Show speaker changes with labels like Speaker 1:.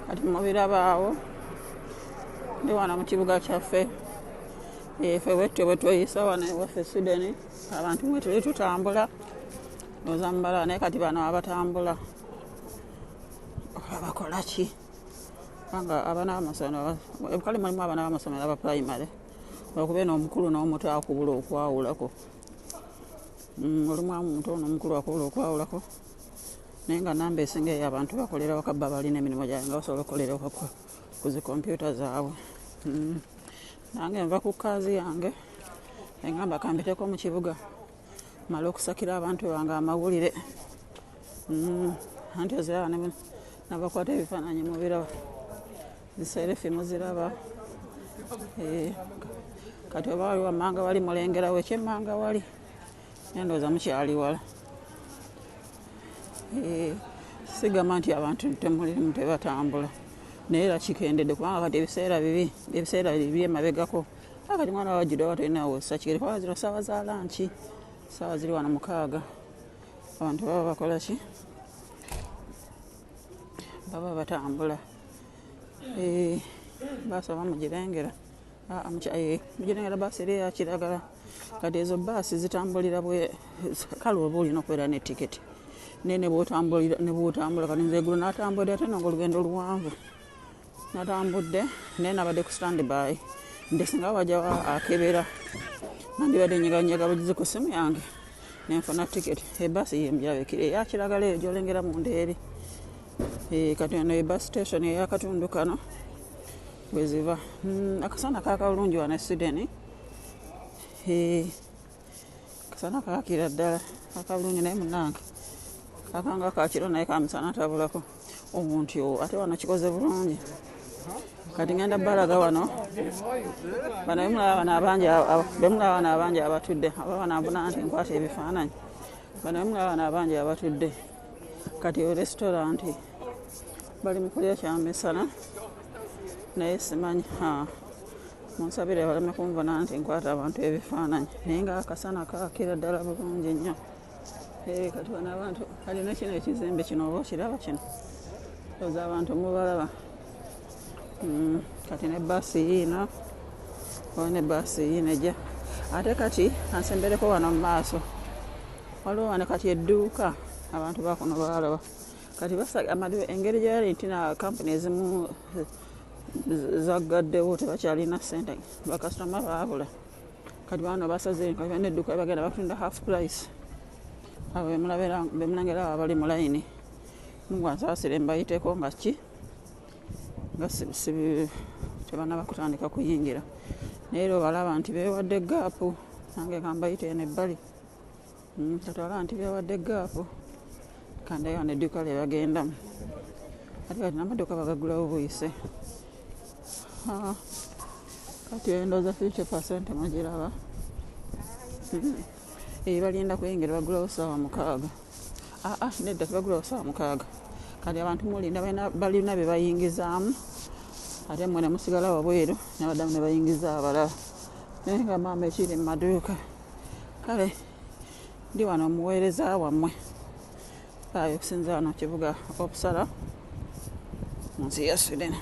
Speaker 1: kati mubirabaawo ndi wano mu kibuga kyaffe ffe bwe tweyisa wano ewaffe Sweden abantu mwe tuli tutambula ndowooza mubala naye kati bano abatambula bakola ki kubanga abaana b'amasomero kale mulimu abaana b'amasomero aba primary okuba n'omukulu n'omuto akubula okwawulako olumu omuntu n'omukulu akubula okwawulako naye nga namba esinga eyo abantu bakolera waka bba balina emirimu gyabwe nga basobola okukolera waka ku zi kompyuta zaabwe. Nange nva ku kaazi yange engamba kambiteko mu kibuga mala okusakira abantu bange amawulire anti oziraba nabakwata ebifaananyi mubiraba ziserefi muziraba kati oba wali wammanga wali mulengerawo ekyemmanga wali nendooza mukyali wala sigamba nti abantu temulimu tebatambula naye era kikendedde kubanga kati ebiseera bibi emabegako kati mwana wajjudde watalinawo sakigere kubanga zino ssaawa za lanki ssaawa ziri wano 6 abantu baba bakola ki baba batambula baasi oba mugirengera mugirengera baasi eri eya kiragala kati ezo baasi zitambulira kale oba olina okubeera n'etiketi naye ne bwotambula kati nze eggulo natambudde ate nga olugendo luwanvu natambudde naye nabadde ku stand by nde singa wajja akebera nandibadde nyeganyega bugize ku simu yange nenfuna tiketi ebaasi yemujabekire eya kiragala eyo gyolengera munda eri kati eno ebus station eyakatundu kano bweziva akasana kakalungi wano e Sweden akasana kakira ddala kakalungi naye munange kakanga kakiro naye kamisana tabulako omuntu ate wano kikoze bulungi kati ngenda balaga wano bano bemulaba wano abangi abatudde aba wanavuna nti nkwata ebifaananyi bano bemulaba wano abangi abatudde kati restaurant bali mu kulya kyamisana naye simanyi munsabire baleme kunvuna nti nkwata abantu ebifaananyi naye nga akasana kakira ddala bulungi nnyo kati bano abantu kalina kino ekizimbe kino oba okiraba kino oza abantu mubalaba kati ne baasi yiino oba ne baasi yiino ejja ate kati ansembereko wano mu maaso waliwo wano kati edduuka abantu bakuno balaba kati engeri gyali nti na kampuni ezimu zaggaddewo tebakyalina ssente bakasitoma baabula kati bano basaze kati balina edduuka bagenda batunda half price abo bemulengera abali mu layini mugwansaasire mbayiteko nga ki nga tebanaba kutandika kuyingira naye era obalaba nti beewadde gaapu nange kambayite eno ebbali kati olaba nti beewadde gaapu kandayo wano edduuka lye bagendamu ate kati n'amaduuka bagagulawo buyise kati endooza 50% mugiraba balinda kuyingira bagulawo ssaawa 6 nedda tebagulawo ssaawa 6 kati abantu mulinda balina be bayingizaamu ate mmwe ne musigala wabweru nabaddamu ne bayingiza abalala naye nga maama ekiri mu maduuka kale ndi wano omuweereza wammwe okusinza wano kibuga okusala mu nsi ya Sweden.